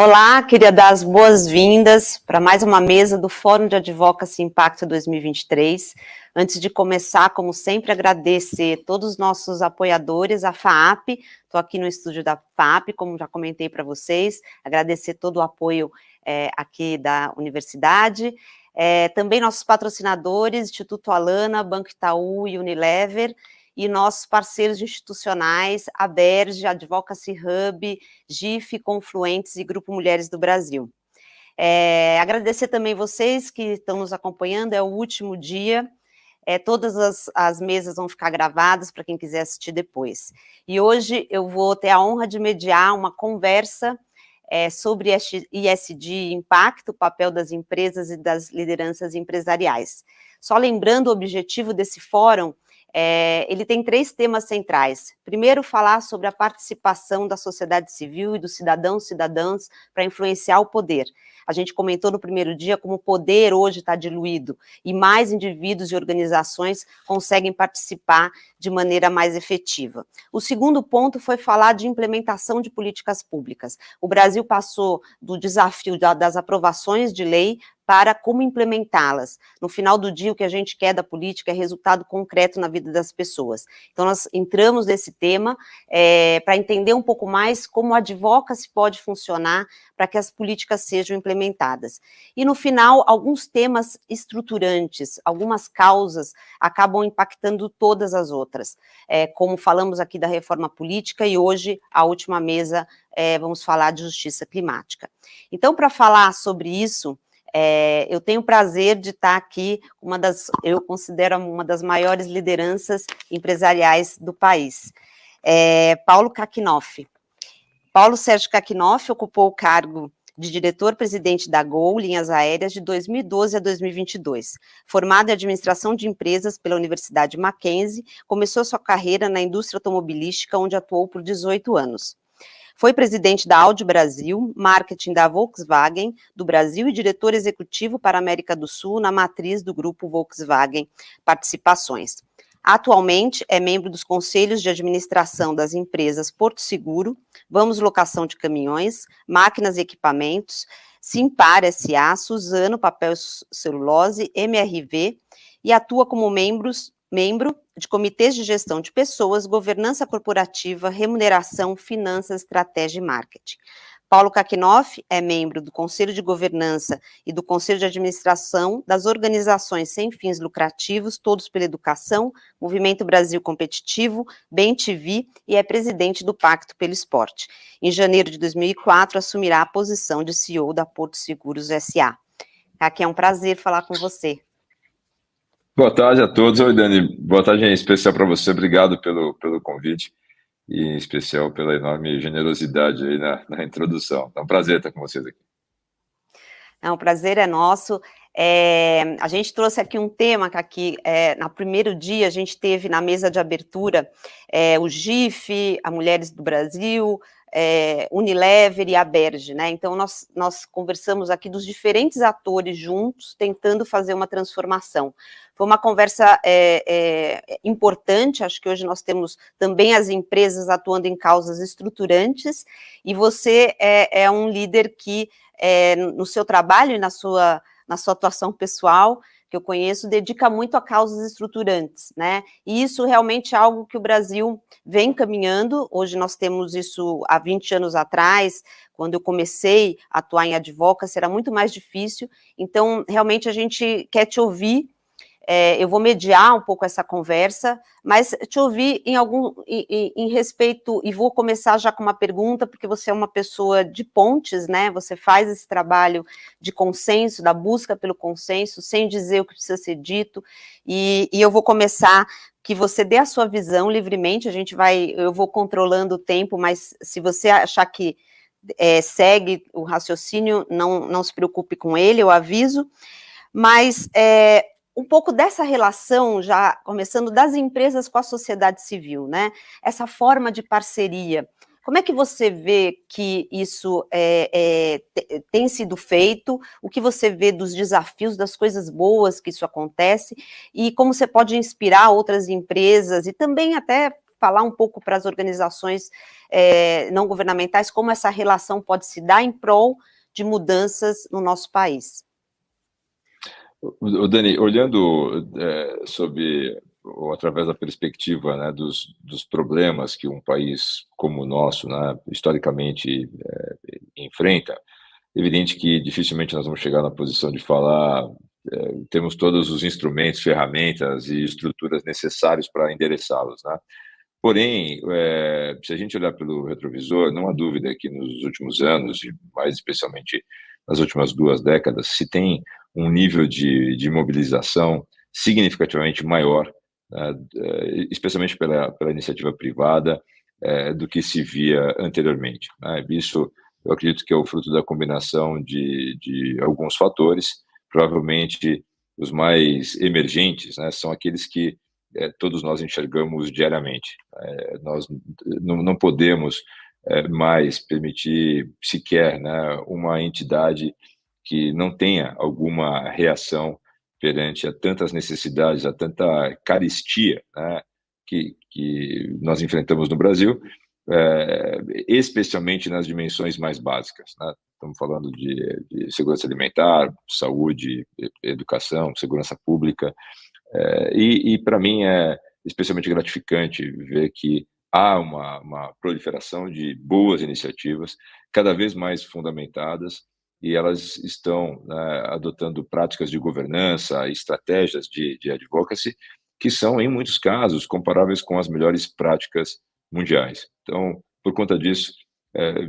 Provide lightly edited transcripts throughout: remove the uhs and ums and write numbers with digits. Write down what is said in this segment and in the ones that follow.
Olá, queria dar as boas-vindas para mais uma mesa do Fórum de Advocacy Impacto 2023. Antes de começar, como sempre, agradecer todos os nossos apoiadores, a FAAP, estou aqui no estúdio da FAAP, como já comentei para vocês, agradecer todo o apoio aqui da universidade, também nossos patrocinadores, Instituto Alana, Banco Itaú e Unilever, e nossos parceiros institucionais, a Berge, Advocacy Hub, GIF, Confluentes e Grupo Mulheres do Brasil. Agradecer também vocês que estão nos acompanhando, é o último dia, todas as mesas vão ficar gravadas para quem quiser assistir depois. E hoje eu vou ter a honra de mediar uma conversa sobre ESG impacto, o papel das empresas e das lideranças empresariais. Só lembrando, o objetivo desse fórum ele tem 3 temas centrais. Primeiro, falar sobre a participação da sociedade civil e dos cidadãos e cidadãs para influenciar o poder. A gente comentou no primeiro dia como o poder hoje está diluído e mais indivíduos e organizações conseguem participar de maneira mais efetiva. O segundo ponto foi falar de implementação de políticas públicas. O Brasil passou do desafio das aprovações de lei para como implementá-las. No final do dia, o que a gente quer da política é resultado concreto na vida das pessoas. Então, nós entramos nesse tema para entender um pouco mais como a advocacy pode funcionar para que as políticas sejam implementadas. E, no final, alguns temas estruturantes, algumas causas acabam impactando todas as outras. Como falamos aqui da reforma política e hoje, a última mesa, vamos falar de justiça climática. Então, para falar sobre isso, eu tenho o prazer de estar aqui, eu considero uma das maiores lideranças empresariais do país, Paulo Kakinoff. Paulo Sérgio Kakinoff ocupou o cargo de diretor-presidente da Gol Linhas Aéreas de 2012 a 2022. Formado em administração de empresas pela Universidade Mackenzie, começou sua carreira na indústria automobilística, onde atuou por 18 anos. Foi presidente da Audi Brasil, marketing da Volkswagen do Brasil e diretor executivo para a América do Sul na matriz do grupo Volkswagen Participações. Atualmente é membro dos conselhos de administração das empresas Porto Seguro, Vamos Locação de Caminhões, Máquinas e Equipamentos, Simpar S.A., Suzano Papel Celulose, MRV, e atua como membro de comitês de gestão de pessoas, governança corporativa, remuneração, finanças, estratégia e marketing. Paulo Kakinoff é membro do Conselho de Governança e do Conselho de Administração das organizações sem fins lucrativos, Todos pela Educação, Movimento Brasil Competitivo, BEM-TV e é presidente do Pacto pelo Esporte. Em janeiro de 2004, assumirá a posição de CEO da Porto Seguros S.A. Kaki, é um prazer falar com você. Boa tarde a todos. Oi, Dani. Boa tarde em especial para você. Obrigado pelo convite e em especial pela enorme generosidade aí na introdução. É um prazer estar com vocês aqui. O prazer é nosso. A gente trouxe aqui um tema que aqui, no primeiro dia, a gente teve na mesa de abertura o GIF, a Mulheres do Brasil, Unilever e a Berge, né? Então, nós conversamos aqui dos diferentes atores juntos, tentando fazer uma transformação. Foi uma conversa importante, acho que hoje nós temos também as empresas atuando em causas estruturantes, e você é um líder que, no seu trabalho e na sua atuação pessoal, que eu conheço, dedica muito a causas estruturantes, né? E isso realmente é algo que o Brasil vem caminhando. Hoje nós temos isso há 20 anos atrás, quando eu comecei a atuar em advocacy, era muito mais difícil. Então, realmente, a gente quer te ouvir. Eu vou mediar um pouco essa conversa, mas te ouvir em respeito, e vou começar já com uma pergunta, porque você é uma pessoa de pontes, né? Você faz esse trabalho de consenso, da busca pelo consenso, sem dizer o que precisa ser dito, e eu vou começar que você dê a sua visão livremente. Eu vou controlando o tempo, mas se você achar que segue o raciocínio, não se preocupe com ele, eu aviso, mas um pouco dessa relação, já começando das empresas com a sociedade civil, né? Essa forma de parceria. Como é que você vê que isso tem sido feito? O que você vê dos desafios, das coisas boas que isso acontece? E como você pode inspirar outras empresas e também até falar um pouco para as organizações não governamentais como essa relação pode se dar em prol de mudanças no nosso país. Dani, olhando ou através da perspectiva, né, dos problemas que um país como o nosso, né, historicamente enfrenta, evidente que dificilmente nós vamos chegar na posição de falar temos todos os instrumentos, ferramentas e estruturas necessários para endereçá-los, né? Porém, se a gente olhar pelo retrovisor, não há dúvida que nos últimos anos, e mais especialmente nas últimas 2 décadas, se tem um nível de mobilização significativamente maior, né, especialmente pela iniciativa privada, do que se via anteriormente, né? Isso, eu acredito que é o fruto da combinação de alguns fatores, provavelmente os mais emergentes, né, são aqueles que todos nós enxergamos diariamente. Nós não podemos mais permitir sequer, né, uma entidade que não tenha alguma reação perante a tantas necessidades, a tanta carestia, né, que nós enfrentamos no Brasil, especialmente nas dimensões mais básicas, né? Estamos falando de segurança alimentar, saúde, educação, segurança pública, e para mim é especialmente gratificante ver que há uma proliferação de boas iniciativas, cada vez mais fundamentadas, e elas estão, né, adotando práticas de governança, estratégias de advocacy, que são, em muitos casos, comparáveis com as melhores práticas mundiais. Então, por conta disso,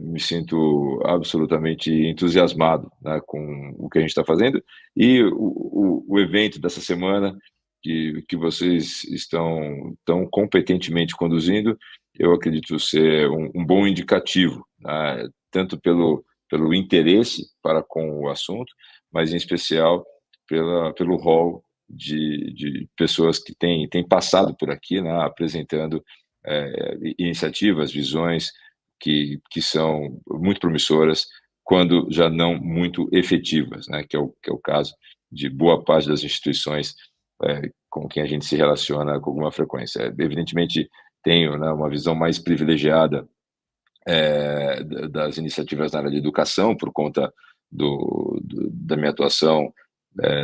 me sinto absolutamente entusiasmado, né, com o que a gente está fazendo, e o evento dessa semana que vocês estão tão competentemente conduzindo, eu acredito ser um bom indicativo, né? Tanto pelo interesse para com o assunto, mas em especial pelo rol de pessoas que têm passado por aqui, né, apresentando iniciativas, visões que são muito promissoras, quando já não muito efetivas, né, que é o caso de boa parte das instituições com quem a gente se relaciona com alguma frequência. Evidentemente, tenho, né, uma visão mais privilegiada das iniciativas na área de educação, por conta da minha atuação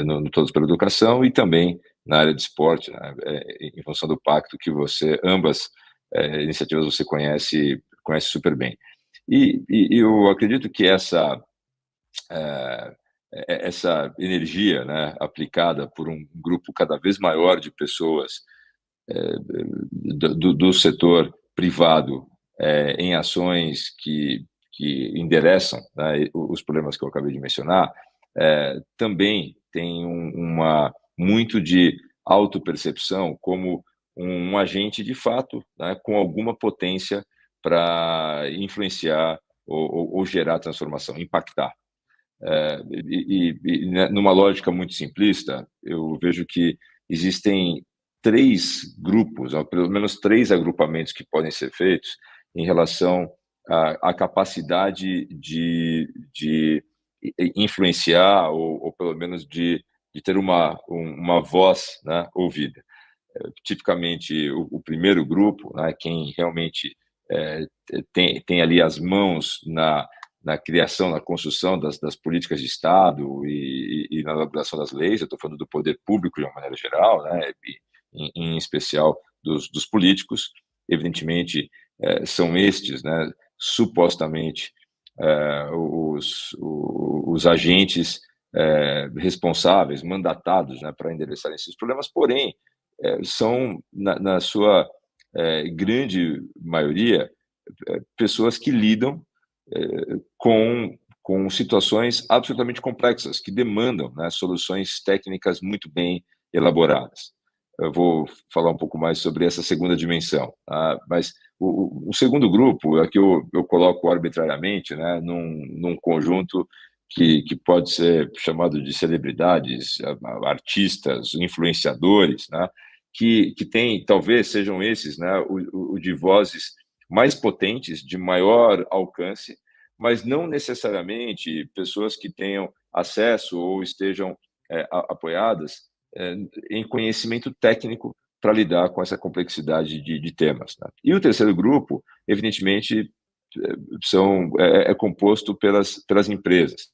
no Todos pela Educação, e também na área de esporte, né, em função do pacto que ambas iniciativas você conhece super bem. E eu acredito que essa energia, né, aplicada por um grupo cada vez maior de pessoas do setor privado em ações que endereçam, né, os problemas que eu acabei de mencionar, também tem muito de autopercepção como um agente de fato, né, com alguma potência para influenciar ou gerar transformação, impactar. Numa lógica muito simplista, eu vejo que existem 3 grupos, ou pelo menos 3 agrupamentos que podem ser feitos em relação à capacidade de influenciar ou pelo menos de ter uma voz, né, ouvida. Tipicamente, o primeiro grupo, né, quem realmente tem ali as mãos na criação, na construção das políticas de Estado e na elaboração das leis. Eu estou falando do poder público de uma maneira geral, né, e em especial dos políticos. Evidentemente, são estes, né, supostamente, os agentes responsáveis, mandatados, né, para endereçar esses problemas, porém, são, na sua grande maioria, pessoas que lidam com situações absolutamente complexas, que demandam, né, soluções técnicas muito bem elaboradas. Eu vou falar um pouco mais sobre essa segunda dimensão, tá? Mas o segundo grupo é que eu coloco arbitrariamente, né, num conjunto que pode ser chamado de celebridades, artistas, influenciadores, né, que tem, talvez sejam esses, né, o de vozes mais potentes, de maior alcance, mas não necessariamente pessoas que tenham acesso ou estejam apoiadas em conhecimento técnico para lidar com essa complexidade de temas, né? E o terceiro grupo, evidentemente, é composto pelas empresas,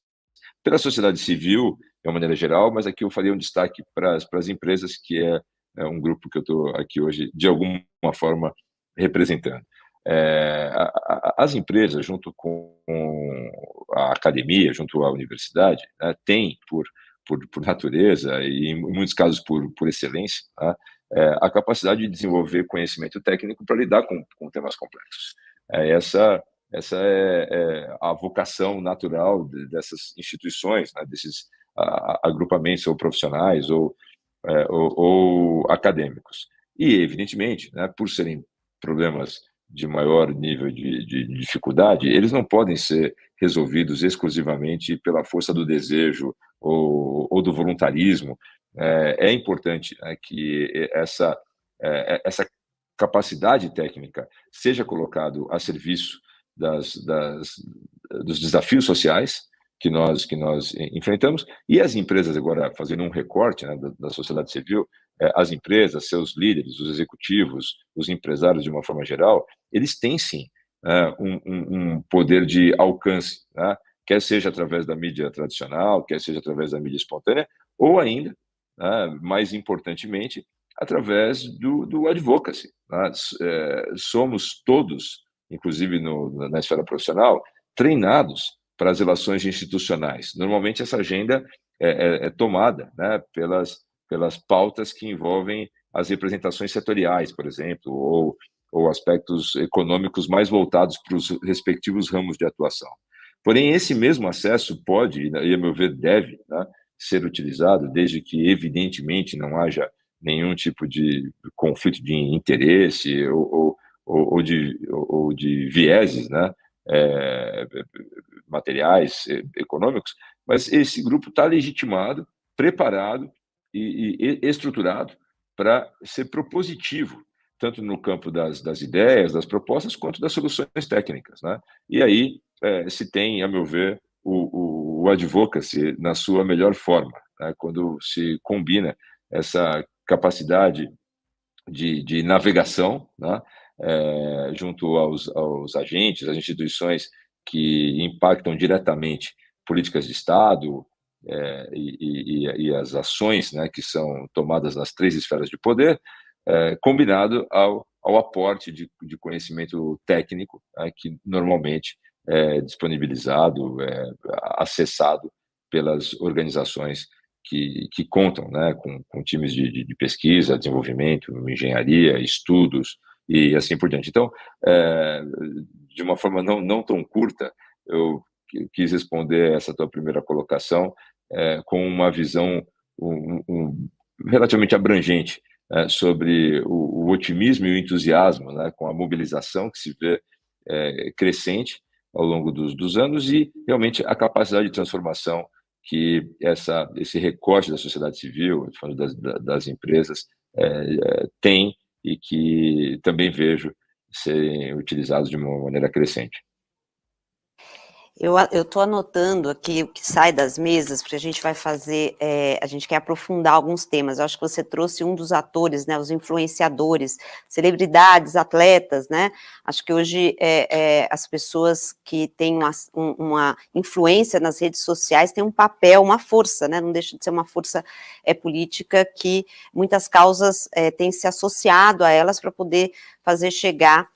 pela sociedade civil, de uma maneira geral, mas aqui eu faria um destaque para as empresas, que é um grupo que eu estou aqui hoje, de alguma forma, representando. As empresas, junto com a academia, junto à universidade, né, têm, por natureza, e em muitos casos por excelência, né, a capacidade de desenvolver conhecimento técnico para lidar com temas complexos. Essa é a vocação natural dessas instituições, né, desses agrupamentos ou profissionais ou acadêmicos. E, evidentemente, né, por serem problemas de maior nível de dificuldade, eles não podem ser resolvidos exclusivamente pela força do desejo ou do voluntarismo. É importante, né, que essa capacidade técnica seja colocado a serviço dos desafios sociais que nós enfrentamos, e as empresas, agora fazendo um recorte, né, da sociedade civil, as empresas, seus líderes, os executivos, os empresários de uma forma geral, eles têm sim um poder de alcance, né, quer seja através da mídia tradicional, quer seja através da mídia espontânea, ou ainda, né, mais importantemente, através do advocacy, né? Somos todos, inclusive na esfera profissional, treinados para as relações institucionais. Normalmente essa agenda é tomada, né, pelas pautas que envolvem as representações setoriais, por exemplo, ou aspectos econômicos mais voltados para os respectivos ramos de atuação. Porém, esse mesmo acesso pode, e a meu ver deve, né, ser utilizado, desde que evidentemente não haja nenhum tipo de conflito de interesse ou de vieses, né, materiais, econômicos, mas esse grupo está legitimado, preparado e estruturado para ser propositivo, tanto no campo das ideias, das propostas, quanto das soluções técnicas, né? E aí se tem, a meu ver, o advocacy na sua melhor forma, né? Quando se combina essa capacidade de navegação, né, junto aos agentes, às instituições que impactam diretamente políticas de Estado, e as ações, né, que são tomadas nas 3 esferas de poder, combinado ao aporte de conhecimento técnico, né, que normalmente é disponibilizado, acessado pelas organizações que contam, né, com times de pesquisa, desenvolvimento, engenharia, estudos e assim por diante. Então, de uma forma não tão curta, eu quis responder essa tua primeira colocação com uma visão relativamente abrangente, sobre o otimismo e o entusiasmo, né, com a mobilização que se vê crescente ao longo dos anos e realmente a capacidade de transformação que esse recorte da sociedade civil, falando das empresas, tem e que também vejo serem utilizados de uma maneira crescente. Eu estou anotando aqui o que sai das mesas, porque a gente vai fazer, a gente quer aprofundar alguns temas. Eu acho que você trouxe um dos atores, né, os influenciadores, celebridades, atletas, né? Acho que hoje as pessoas que têm uma influência nas redes sociais têm um papel, uma força, né? Não deixa de ser uma força política que muitas causas têm se associado a elas para poder fazer chegar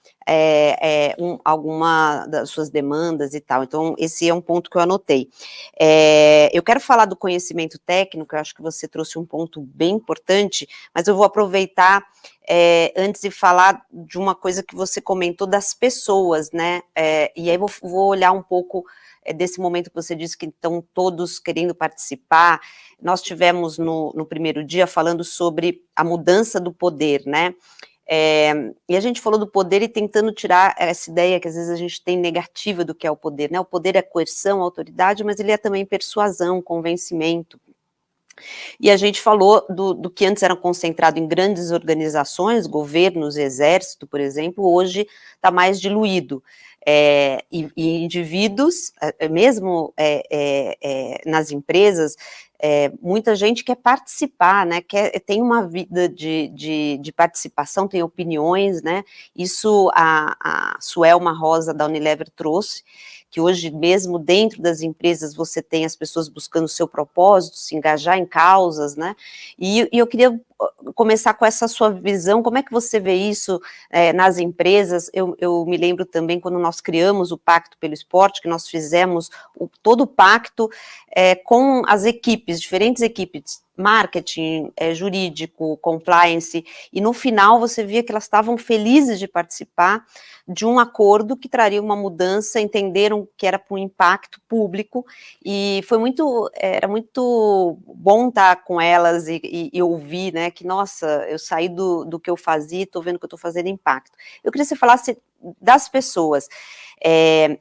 alguma das suas demandas e tal. Então, esse é um ponto que eu anotei. Eu quero falar do conhecimento técnico, eu acho que você trouxe um ponto bem importante, mas eu vou aproveitar antes de falar de uma coisa que você comentou das pessoas, né? E aí vou olhar um pouco desse momento que você disse que estão todos querendo participar. Nós tivemos no primeiro dia falando sobre a mudança do poder, né? E a gente falou do poder e tentando tirar essa ideia que às vezes a gente tem negativa do que é o poder, né? O poder é coerção, autoridade, mas ele é também persuasão, convencimento. E a gente falou do que antes era concentrado em grandes organizações, governos, exército, por exemplo, hoje está mais diluído. E indivíduos, mesmo nas empresas, muita gente quer participar, né, tem uma vida de participação, tem opiniões, né, isso a Suelma Rosa da Unilever trouxe, que hoje mesmo dentro das empresas você tem as pessoas buscando o seu propósito, se engajar em causas, né, e eu queria começar com essa sua visão, como é que você vê isso nas empresas? Eu me lembro também quando nós criamos o Pacto pelo Esporte, que nós fizemos todo o pacto com as equipes, diferentes equipes, marketing, jurídico, compliance, e no final você via que elas estavam felizes de participar de um acordo que traria uma mudança, entenderam que era para um impacto público, e era muito bom estar com elas e ouvir, né, que, nossa, eu saí do que eu fazia e estou vendo que eu estou fazendo impacto. Eu queria que você falasse das pessoas,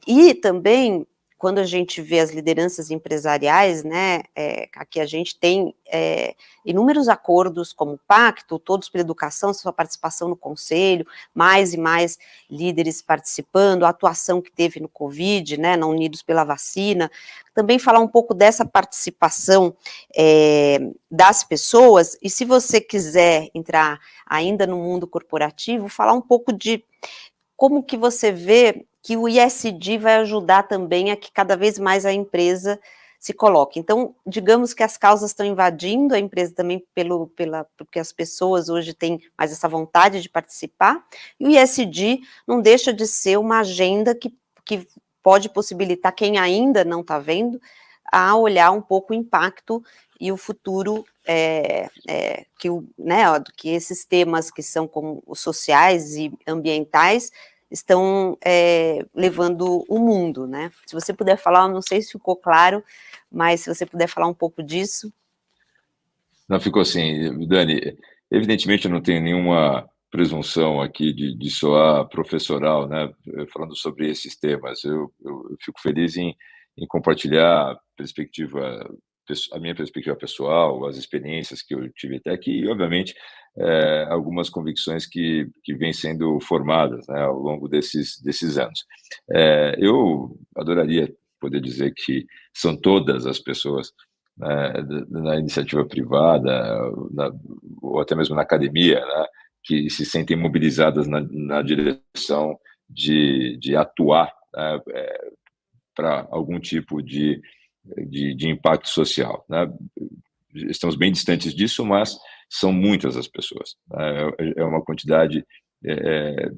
e também quando a gente vê as lideranças empresariais, né, aqui a gente tem inúmeros acordos como o Pacto, Todos pela Educação, sua participação no Conselho, mais e mais líderes participando, a atuação que teve no Covid, né, na Unidos pela Vacina, também falar um pouco dessa participação das pessoas, e se você quiser entrar ainda no mundo corporativo, falar um pouco de como que você vê que o ESG vai ajudar também a que cada vez mais a empresa se coloque. Então, digamos que as causas estão invadindo a empresa também porque as pessoas hoje têm mais essa vontade de participar, e o ESG não deixa de ser uma agenda que pode possibilitar quem ainda não está vendo a olhar um pouco o impacto e o futuro que esses temas que são como os sociais e ambientais estão levando o mundo, né? Se você puder falar, eu não sei se ficou claro, mas se você puder falar um pouco disso. Não, ficou assim, Dani, evidentemente eu não tenho nenhuma presunção aqui de soar professoral, né, falando sobre esses temas. Eu fico feliz em compartilhar a minha perspectiva pessoal, as experiências que eu tive até aqui e, obviamente, algumas convicções que vêm sendo formadas, né, ao longo desses anos. Eu adoraria poder dizer que são todas as pessoas, né, na iniciativa privada, ou até mesmo na academia, né, que se sentem mobilizadas na direção de atuar, né, para algum tipo de impacto social, né? Estamos bem distantes disso, mas são muitas as pessoas, né? É uma quantidade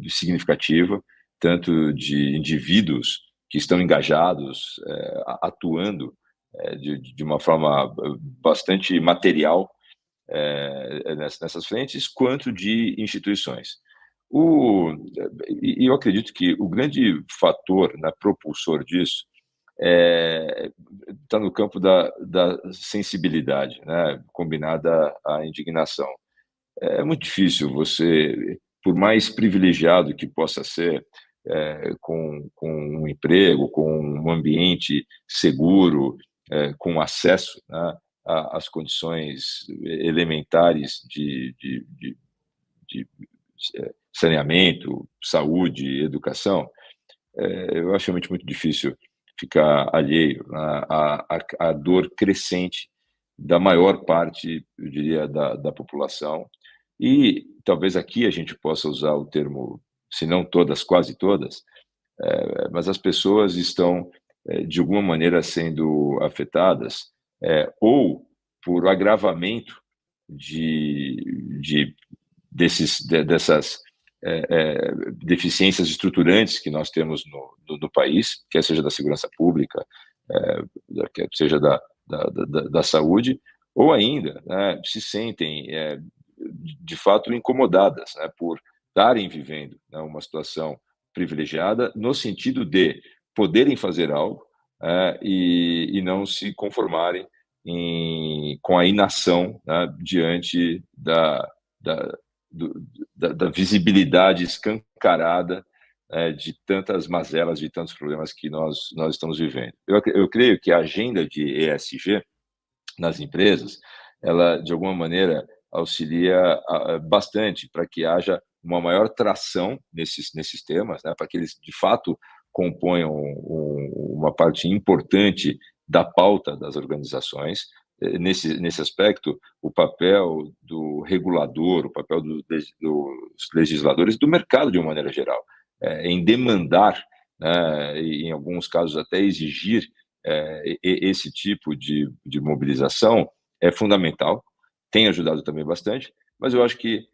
significativa, tanto de indivíduos que estão engajados, atuando de uma forma bastante material nessas frentes, quanto de instituições. E eu acredito que o grande fator, né, propulsor disso está no campo da sensibilidade, né, combinada à indignação. É muito difícil você, por mais privilegiado que possa ser, com um emprego, com um ambiente seguro, com acesso, né, às condições elementares de saneamento, saúde, educação, eu acho realmente muito difícil ficar alheio à dor crescente da maior parte, eu diria, da população. E talvez aqui a gente possa usar o termo, se não todas, quase todas, mas as pessoas estão, de alguma maneira, sendo afetadas, ou por agravamento dessas deficiências estruturantes que nós temos no país, quer seja da segurança pública, quer seja da saúde, ou ainda, né, se sentem, de fato, incomodadas, né, por estarem vivendo, né, uma situação privilegiada, no sentido de poderem fazer algo e não se conformarem com a inação, né, diante da visibilidade escancarada de tantas mazelas, de tantos problemas que nós estamos vivendo. Eu creio que a agenda de ESG nas empresas ela, de alguma maneira, auxilia bastante para que haja uma maior tração nesses temas, né, para que eles, de fato, componham uma parte importante da pauta das organizações. Nesse aspecto, o papel do regulador, o papel dos legisladores, do mercado de uma maneira geral, em demandar, né, e em alguns casos até exigir esse tipo de mobilização é fundamental, tem ajudado também bastante, mas eu acho que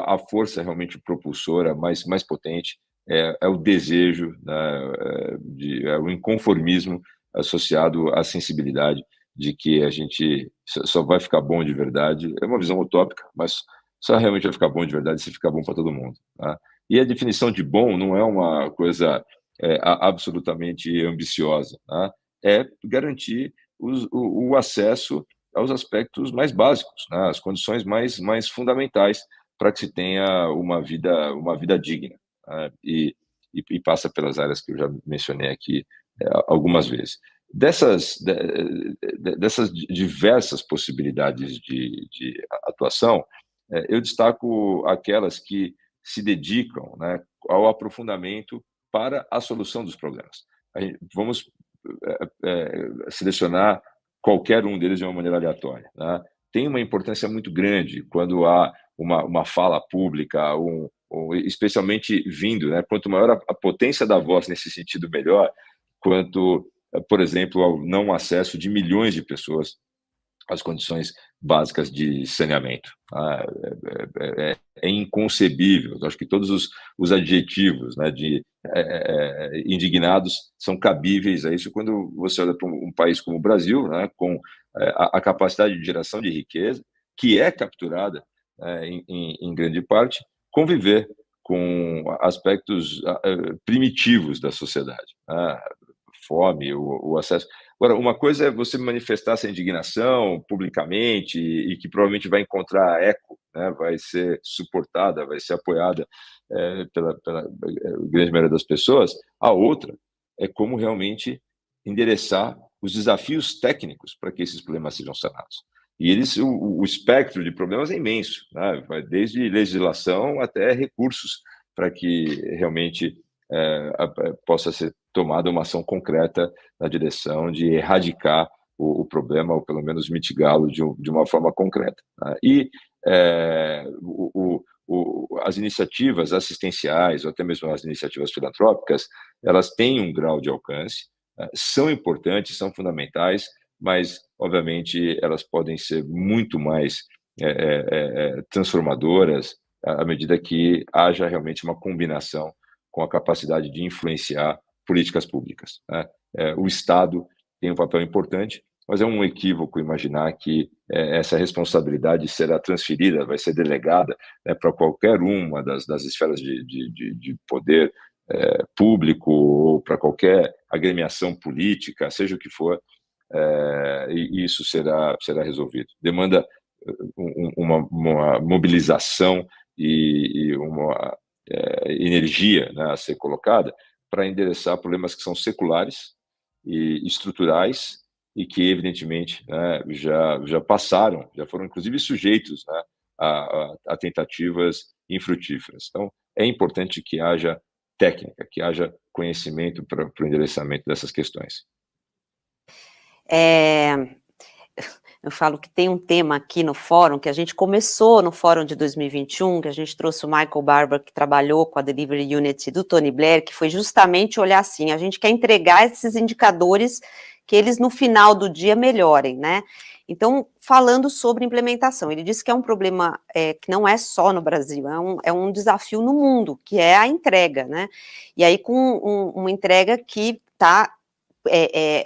a força realmente propulsora mais potente é o desejo, né, o inconformismo associado à sensibilidade de que a gente só vai ficar bom de verdade. É uma visão utópica, mas só realmente vai ficar bom de verdade se ficar bom para todo mundo. Tá? E a definição de bom não é uma coisa absolutamente ambiciosa. Tá? É garantir o acesso aos aspectos mais básicos, né? As condições mais fundamentais para que se tenha uma vida digna. Né? E passa pelas áreas que eu já mencionei aqui algumas vezes. Dessas diversas possibilidades de atuação, eu destaco aquelas que se dedicam, né, ao aprofundamento para a solução dos problemas. Vamos selecionar qualquer um deles de uma maneira aleatória. Né? Tem uma importância muito grande quando há uma fala pública, especialmente vindo, né? Quanto maior a potência da voz nesse sentido, melhor, quanto, por exemplo, ao não acesso de milhões de pessoas às condições básicas de saneamento. É inconcebível. Eu acho que todos os adjetivos, né, de indignados são cabíveis a isso quando você olha para um país como o Brasil, né, com a capacidade de geração de riqueza, que é capturada em grande parte, conviver com aspectos primitivos da sociedade. Fome, o acesso. Agora, uma coisa é você manifestar essa indignação publicamente e que provavelmente vai encontrar eco, né? Vai ser suportada, vai ser apoiada pela grande maioria das pessoas. A outra é como realmente endereçar os desafios técnicos para que esses problemas sejam sanados. E o espectro de problemas é imenso, né? Vai desde legislação até recursos para que realmente possa ser tomada uma ação concreta na direção de erradicar o problema, ou pelo menos mitigá-lo de uma forma concreta. Tá? E as iniciativas assistenciais, ou até mesmo as iniciativas filantrópicas, elas têm um grau de alcance, são importantes, são fundamentais, mas, obviamente, elas podem ser muito mais transformadoras à medida que haja realmente uma combinação com a capacidade de influenciar políticas públicas. Né? O Estado tem um papel importante, mas é um equívoco imaginar que essa responsabilidade será transferida, vai ser delegada, né, para qualquer uma das esferas de poder público ou para qualquer agremiação política, seja o que for, e isso será resolvido. Demanda uma mobilização e uma energia, né, a ser colocada para endereçar problemas que são seculares e estruturais e que, evidentemente, né, já passaram, já foram, inclusive, sujeitos, né, a tentativas infrutíferas. Então, é importante que haja técnica, que haja conhecimento para o endereçamento dessas questões. Eu falo que tem um tema aqui no fórum, que a gente começou no fórum de 2021, que a gente trouxe o Michael Barber, que trabalhou com a Delivery Unit do Tony Blair, que foi justamente olhar assim, a gente quer entregar esses indicadores que eles no final do dia melhorem, né? Então, falando sobre implementação, ele disse que é um problema que não é só no Brasil, é um desafio no mundo, que é a entrega, né? E aí com uma entrega que está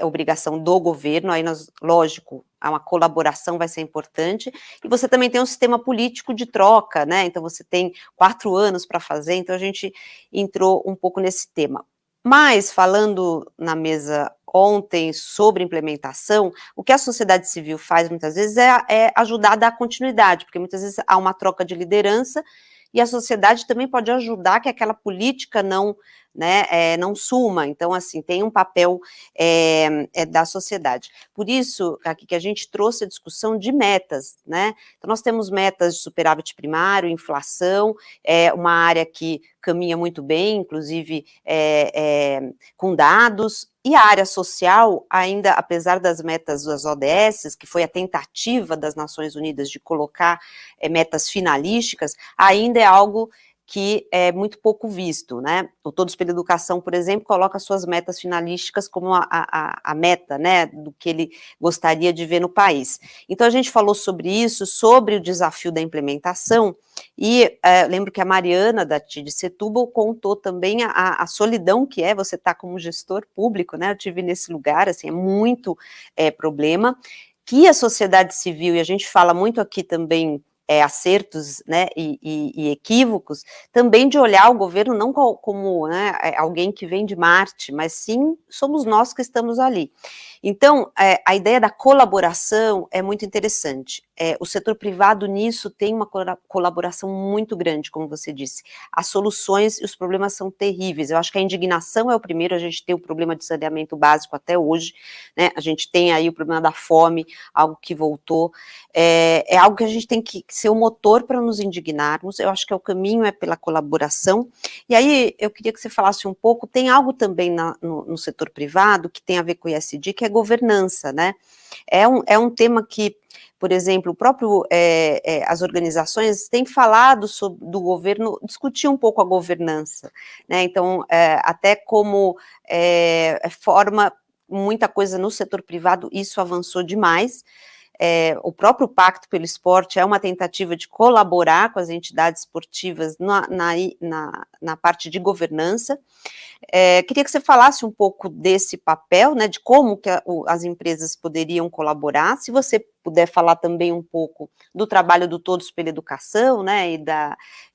obrigação do governo, aí nós, lógico, uma colaboração vai ser importante, e você também tem um sistema político de troca, né, então você tem 4 anos para fazer, então a gente entrou um pouco nesse tema. Mas, falando na mesa ontem sobre implementação, o que a sociedade civil faz muitas vezes é ajudar a dar continuidade, porque muitas vezes há uma troca de liderança, e a sociedade também pode ajudar que aquela política não né, não suma. Então, assim, tem um papel da sociedade. Por isso, aqui que a gente trouxe a discussão de metas, né? Então, nós temos metas de superávit primário, inflação, uma área que caminha muito bem, inclusive com dados, e a área social, ainda, apesar das metas das ODS, que foi a tentativa das Nações Unidas de colocar metas finalísticas, ainda é algo que é muito pouco visto, né? O Todos pela Educação, por exemplo, coloca suas metas finalísticas como a meta, né, do que ele gostaria de ver no país. Então, a gente falou sobre isso, sobre o desafio da implementação, e lembro que a Mariana, da TID Setúbal, contou também a solidão que é você estar como gestor público, né? Eu tive nesse lugar, assim, é muito problema, que a sociedade civil, e a gente fala muito aqui também, acertos, né, e equívocos, também de olhar o governo não como, né, alguém que vem de Marte, mas sim somos nós que estamos ali. Então, a ideia da colaboração é muito interessante. O setor privado nisso tem uma colaboração muito grande, como você disse. As soluções e os problemas são terríveis. Eu acho que a indignação é o primeiro, a gente tem o problema de saneamento básico até hoje, né? A gente tem aí o problema da fome, algo que voltou. É algo que a gente tem que ser o motor para nos indignarmos. Eu acho que o caminho é pela colaboração. E aí, eu queria que você falasse um pouco, tem algo também no setor privado que tem a ver com o ISD, que é governança, né? É um tema que, por exemplo, o próprio, as organizações têm falado do governo, discutir um pouco a governança, né? Então, até como forma muita coisa no setor privado, isso avançou demais. O próprio Pacto pelo Esporte é uma tentativa de colaborar com as entidades esportivas na parte de governança. Queria que você falasse um pouco desse papel, né, de como que as empresas poderiam colaborar, se você puder falar também um pouco do trabalho do Todos pela Educação, né,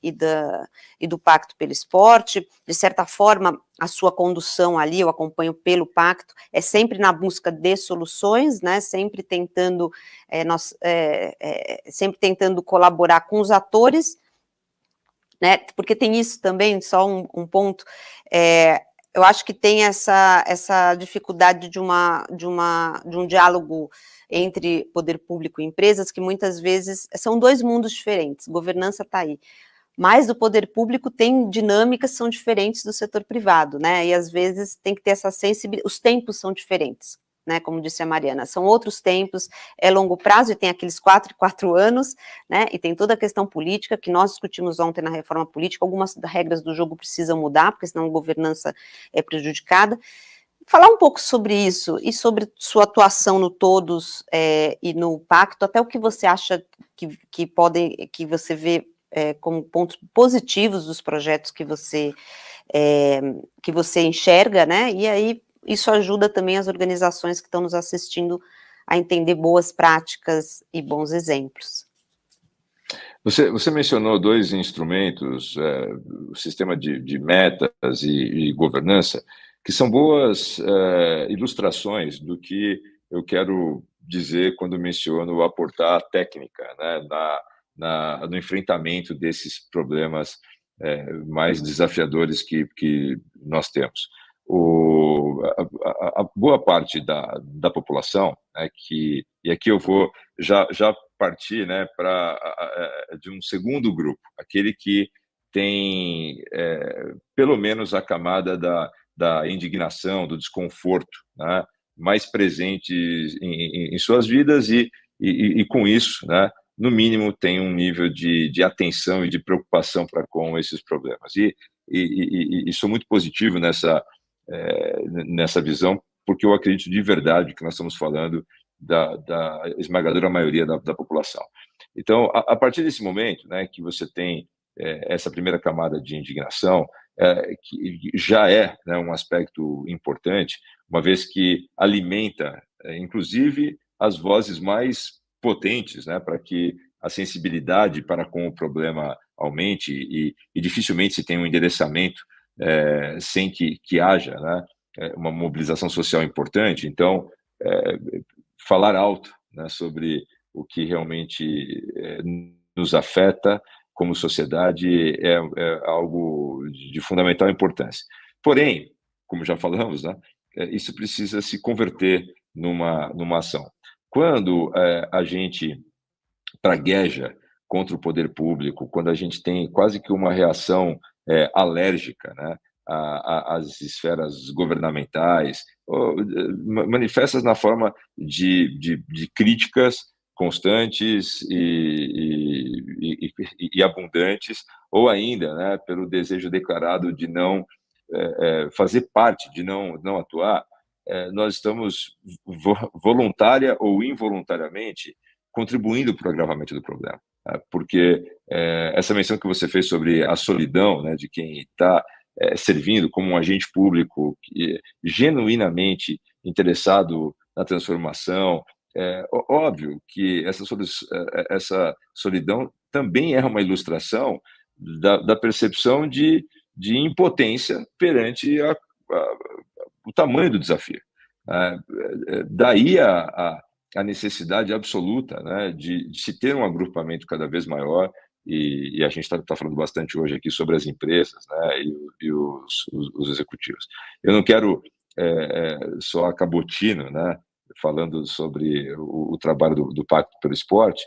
e do Pacto pelo Esporte. De certa forma, a sua condução ali, eu acompanho pelo Pacto, é sempre na busca de soluções, né, sempre tentando colaborar com os atores, né, porque tem isso também, só um ponto, eu acho que tem essa dificuldade de um diálogo entre poder público e empresas, que muitas vezes são dois mundos diferentes, governança está aí, mas o poder público tem dinâmicas que são diferentes do setor privado, né, e às vezes tem que ter essa sensibilidade, os tempos são diferentes, né, como disse a Mariana, são outros tempos, é longo prazo e tem aqueles 4 anos, né, e tem toda a questão política que nós discutimos ontem na reforma política, algumas regras do jogo precisam mudar, porque senão a governança é prejudicada. Falar um pouco sobre isso e sobre sua atuação no Todos e no Pacto, até o que você acha que você vê como pontos positivos dos projetos que você enxerga, né, e aí isso ajuda também as organizações que estão nos assistindo a entender boas práticas e bons exemplos. Você mencionou dois instrumentos, o sistema de metas e governança, que são boas ilustrações do que eu quero dizer quando menciono aportar a técnica, né, no enfrentamento desses problemas mais desafiadores que nós temos. A boa parte da população, né, e aqui eu vou já partir, né, de um segundo grupo, aquele que tem pelo menos a camada da indignação, do desconforto, né, mais presente em suas vidas e com isso, né, no mínimo tem um nível de atenção e de preocupação para com esses problemas. E sou muito positivo nessa visão, porque eu acredito de verdade que nós estamos falando da esmagadora maioria da população. Então, a partir desse momento, né, que você tem essa primeira camada de indignação, que já é, né, um aspecto importante, uma vez que alimenta, inclusive, as vozes mais potentes, né, para que a sensibilidade para com o problema aumente e dificilmente se tem um endereçamento sem que haja, né, uma mobilização social importante. Então, falar alto, né, sobre o que realmente nos afeta como sociedade é algo de fundamental importância. Porém, como já falamos, né, isso precisa se converter numa ação. Quando a gente pragueja contra o poder público, quando a gente tem quase que uma reação alérgica, né, às esferas governamentais, manifestas na forma de críticas constantes e abundantes, ou ainda, né, pelo desejo declarado de não fazer parte, de não atuar, nós estamos voluntária ou involuntariamente contribuindo para o agravamento do problema, né? Porque essa menção que você fez sobre a solidão, né, de quem está servindo como um agente público genuinamente interessado na transformação, óbvio que essa solidão também é uma ilustração da percepção de impotência perante o tamanho do desafio. Daí a necessidade absoluta, né, de se ter um agrupamento cada vez maior, e a gente está falando bastante hoje aqui sobre as empresas, né, e os executivos. Eu não quero soar cabotino, né, falando sobre o trabalho do Pacto pelo Esporte,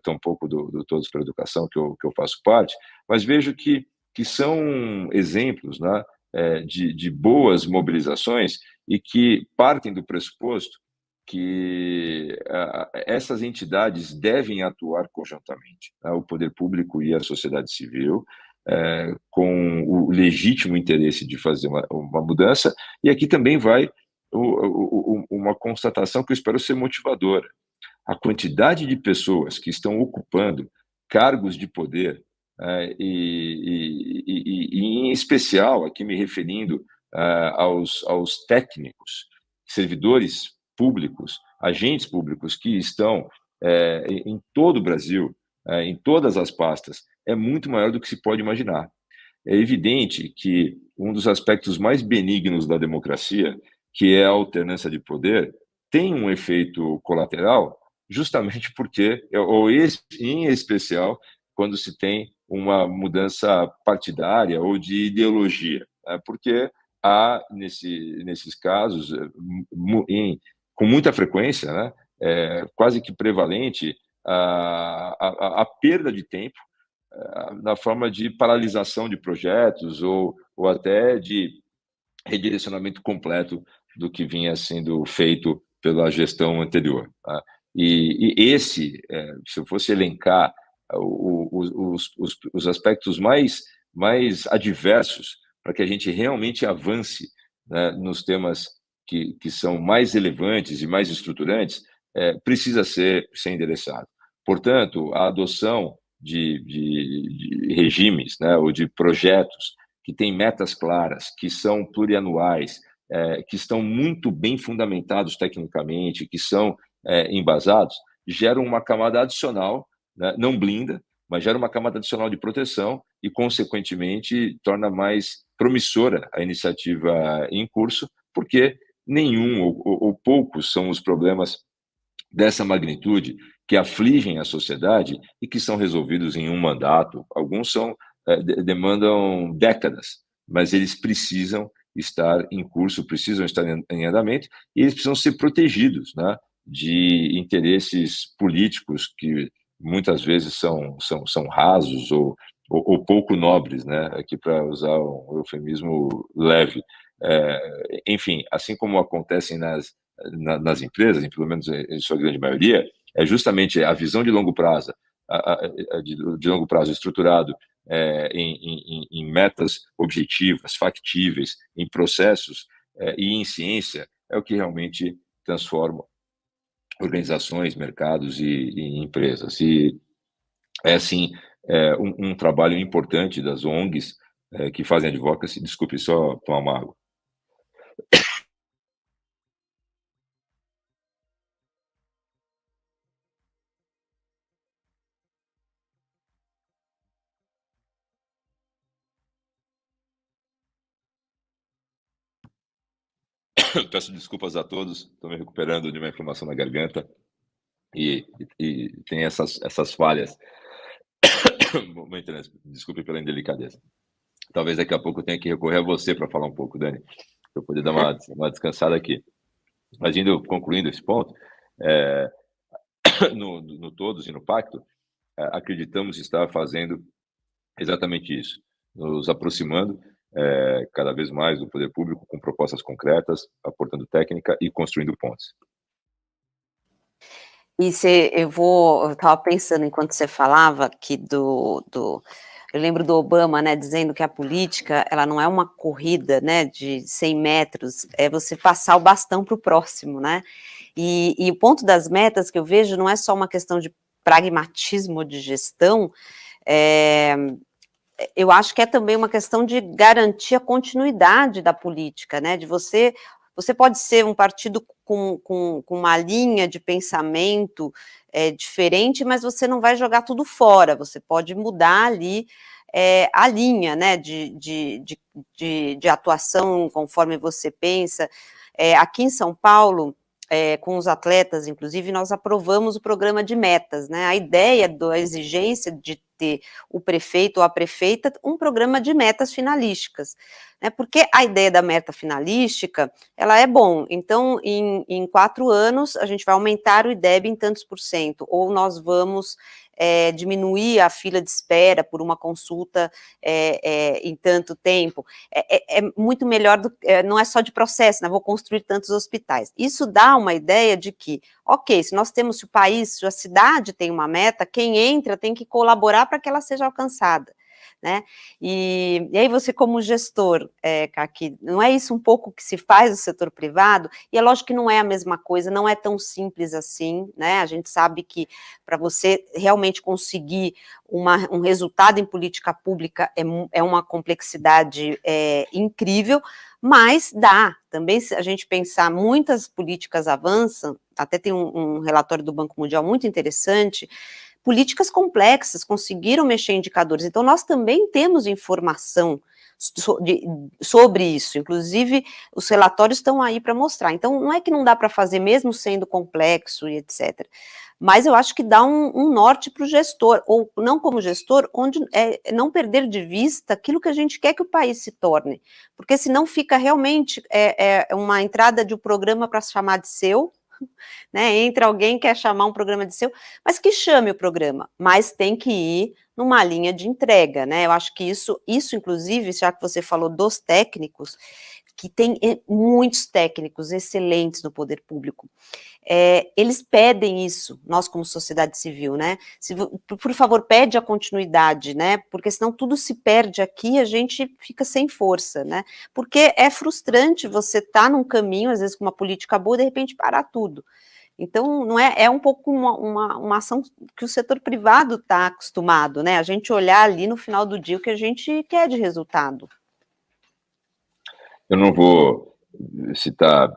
tampouco do Todos pela Educação, que eu faço parte, mas vejo que são exemplos, né, de boas mobilizações e que partem do pressuposto que essas entidades devem atuar conjuntamente, né, o poder público e a sociedade civil, com o legítimo interesse de fazer uma mudança, e aqui também vai uma constatação que eu espero ser motivadora. A quantidade de pessoas que estão ocupando cargos de poder, e em especial, aqui me referindo aos técnicos, servidores públicos, agentes públicos que estão em todo o Brasil, em todas as pastas, é muito maior do que se pode imaginar. É evidente que um dos aspectos mais benignos da democracia, que é a alternância de poder, tem um efeito colateral, justamente porque, ou em especial, quando se tem uma mudança partidária ou de ideologia, né? Porque há, nesses casos, com muita frequência, né, quase que prevalente, a perda de tempo na forma de paralisação de projetos ou até de redirecionamento completo do que vinha sendo feito pela gestão anterior. Tá? E esse, se eu fosse elencar os aspectos mais adversos para que a gente realmente avance, né, nos temas que são mais relevantes e mais estruturantes, precisa ser endereçado. Portanto, a adoção de regimes, né, ou de projetos que têm metas claras, que são plurianuais, que estão muito bem fundamentados tecnicamente, que são embasados, geram uma camada adicional, né, não blinda, mas gera uma camada adicional de proteção e, consequentemente, torna mais promissora a iniciativa em curso, porque nenhum ou poucos são os problemas dessa magnitude que afligem a sociedade e que são resolvidos em um mandato. Alguns demandam décadas, mas eles precisam estar em curso, precisam estar em andamento e eles precisam ser protegidos, né, de interesses políticos que muitas vezes são rasos ou pouco nobres, né, aqui para usar um eufemismo leve. Enfim, assim como acontecem nas empresas, pelo menos em sua grande maioria, é justamente a visão de longo prazo, de longo prazo estruturado em metas objetivas, factíveis, em processos e em ciência, é o que realmente transforma organizações, mercados e empresas. E é, assim, um trabalho importante das ONGs que fazem advocacy. Desculpe, só tomar uma água. Peço desculpas a todos, estou me recuperando de uma inflamação na garganta e tem essas falhas. Desculpe pela indelicadeza. Talvez daqui a pouco eu tenha que recorrer a você para falar um pouco, Dani, para eu poder dar uma descansada aqui. Mas concluindo esse ponto, é, no Todos e no Pacto, acreditamos estar fazendo exatamente isso, nos aproximando cada vez mais do poder público com propostas concretas, aportando técnica e construindo pontes. E eu estava pensando enquanto você falava que eu lembro do Obama, né, dizendo que a política, ela não é uma corrida, né, de 100 metros, é você passar o bastão para o próximo, né, e o ponto das metas que eu vejo não é só uma questão de pragmatismo de gestão, eu acho que é também uma questão de garantir a continuidade da política, né, de você pode ser um partido com uma linha de pensamento diferente, mas você não vai jogar tudo fora, você pode mudar ali a linha, né, de atuação conforme você pensa. Aqui em São Paulo, com os atletas, inclusive, nós aprovamos o programa de metas, né, a ideia da exigência de ter o prefeito ou a prefeita um programa de metas finalísticas, né, porque a ideia da meta finalística, ela é bom, então em 4 anos a gente vai aumentar o IDEB em tantos %, ou nós vamos diminuir a fila de espera por uma consulta em tanto tempo, é muito melhor, não é só de processo, né, vou construir tantos hospitais, isso dá uma ideia de que, ok, se o país, se a cidade tem uma meta, quem entra tem que colaborar para que ela seja alcançada, né, e aí você como gestor, Kaki, não é isso um pouco que se faz no setor privado? E é lógico que não é a mesma coisa, não é tão simples assim, né, a gente sabe que para você realmente conseguir um resultado em política pública é uma complexidade incrível, mas dá, também se a gente pensar, muitas políticas avançam, até tem um relatório do Banco Mundial muito interessante, políticas complexas conseguiram mexer em indicadores, então nós também temos informação sobre isso, inclusive os relatórios estão aí para mostrar, então não é que não dá para fazer mesmo sendo complexo e etc., mas eu acho que dá um norte para o gestor, ou não como gestor, onde não perder de vista aquilo que a gente quer que o país se torne, porque senão fica realmente uma entrada de um programa para se chamar de seu, né, entra alguém que quer chamar um programa de seu, mas que chame o programa, mas tem que ir numa linha de entrega, né, eu acho que isso inclusive, já que você falou dos técnicos, que tem muitos técnicos excelentes no poder público, eles pedem isso, nós como sociedade civil, né, por favor, pede a continuidade, né, porque senão tudo se perde aqui e a gente fica sem força, né, porque é frustrante você estar num caminho, às vezes com uma política boa, de repente parar tudo. Então, não é um pouco uma ação que o setor privado está acostumado, né, a gente olhar ali no final do dia o que a gente quer de resultado. Eu não vou citar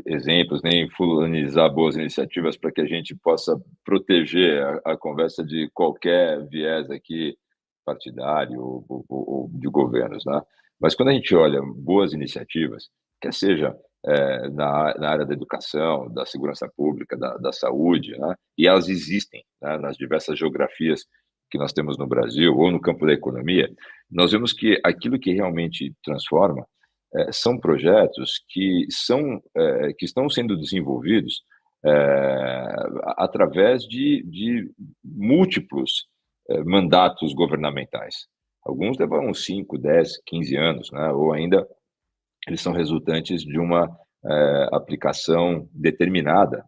exemplos, nem fulanizar boas iniciativas para que a gente possa proteger a conversa de qualquer viés aqui partidário ou de governos, né? Mas quando a gente olha boas iniciativas, quer seja na área da educação, da segurança pública, da saúde, né? E elas existem, né, nas diversas geografias que nós temos no Brasil ou no campo da economia, nós vemos que aquilo que realmente transforma são projetos que estão sendo desenvolvidos através de múltiplos mandatos governamentais. Alguns levam 5, 10, 15 anos, né? Ou ainda eles são resultantes de uma aplicação determinada,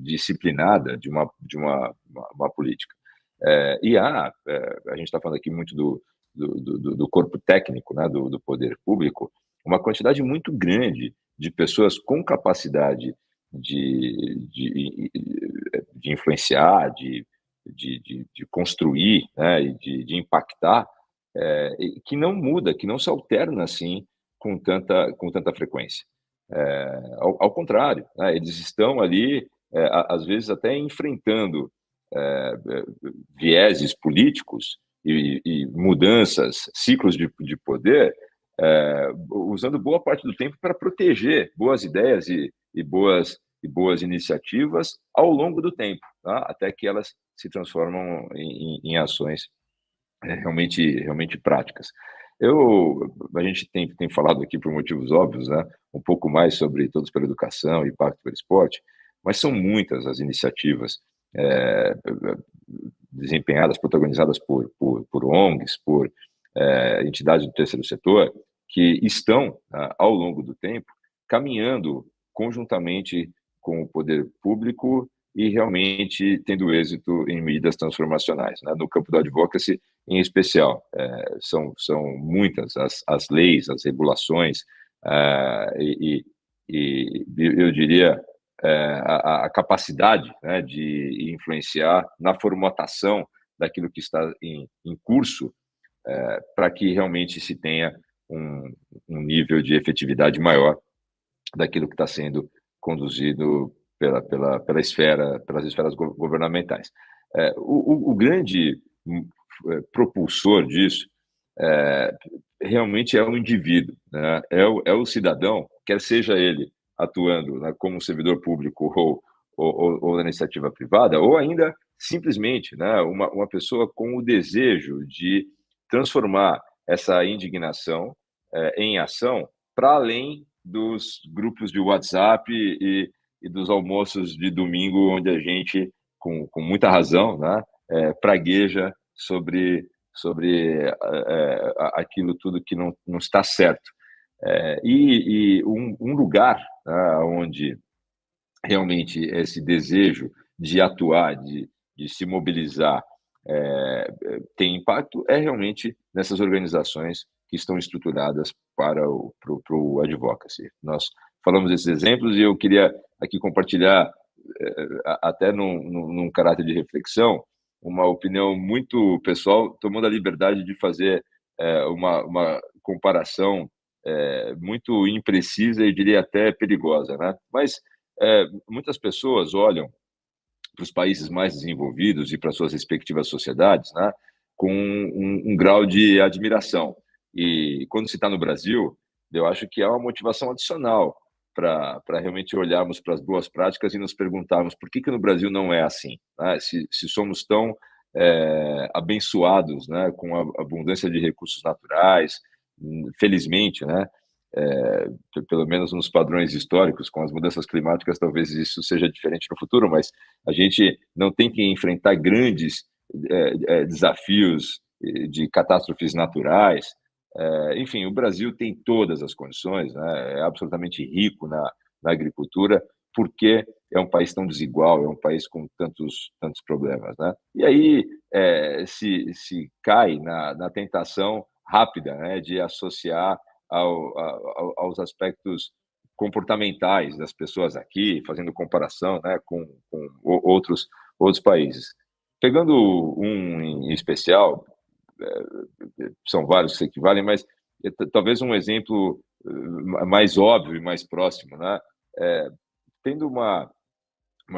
disciplinada de uma política. A gente está falando aqui muito do corpo técnico, né, do poder público, uma quantidade muito grande de pessoas com capacidade de influenciar, de construir, né, e de impactar, que não muda, que não se alterna assim com tanta frequência. Ao contrário, né, eles estão ali, às vezes até enfrentando vieses políticos e mudanças, ciclos de poder, usando boa parte do tempo para proteger boas ideias e boas iniciativas ao longo do tempo, tá? Até que elas se transformam em ações realmente práticas. A gente tem falado aqui por motivos óbvios, né, um pouco mais sobre Todos pela Educação e Pacto pelo Esporte, mas são muitas as iniciativas é, desempenhadas, protagonizadas por ONGs, por entidades do terceiro setor, que estão, ao longo do tempo, caminhando conjuntamente com o poder público e realmente tendo êxito em medidas transformacionais, né? No campo do advocacy, em especial. São muitas as leis, as regulações, e eu diria a capacidade, né, de influenciar na formatação daquilo que está em curso, para que realmente se tenha um nível de efetividade maior daquilo que está sendo conduzido pelas esferas governamentais. O grande propulsor disso é, realmente é o indivíduo, né? É o cidadão, quer seja ele atuando, né, como servidor público ou na iniciativa privada, ou ainda simplesmente, né, uma pessoa com o desejo de transformar essa indignação em ação para além dos grupos de WhatsApp e dos almoços de domingo, onde a gente, com muita razão, né, pragueja sobre aquilo tudo que não está certo. E um lugar, né, onde realmente esse desejo de atuar, de se mobilizar, tem impacto, é realmente nessas organizações que estão estruturadas para o advocacy. Nós falamos desses exemplos e eu queria aqui compartilhar, até num caráter de reflexão, uma opinião muito pessoal, tomando a liberdade de fazer uma comparação muito imprecisa e diria até perigosa, né? Mas muitas pessoas olham para os países mais desenvolvidos e para suas respectivas sociedades, né, com um grau de admiração. E quando se está no Brasil, eu acho que há uma motivação adicional para realmente olharmos para as boas práticas e nos perguntarmos por que no Brasil não é assim, né? Se somos tão abençoados, né, com a abundância de recursos naturais, felizmente, né, pelo menos nos padrões históricos, com as mudanças climáticas, talvez isso seja diferente no futuro, mas a gente não tem que enfrentar grandes desafios de catástrofes naturais. Enfim, o Brasil tem todas as condições, né? É absolutamente rico na agricultura, porque é um país tão desigual, é um país com tantos problemas, né? E aí se cai na tentação rápida, né, de associar aos aspectos comportamentais das pessoas aqui, fazendo comparação, né, com outros países. Pegando um em especial, são vários que se equivalem, mas talvez um exemplo mais óbvio e mais próximo, né? Tendo uma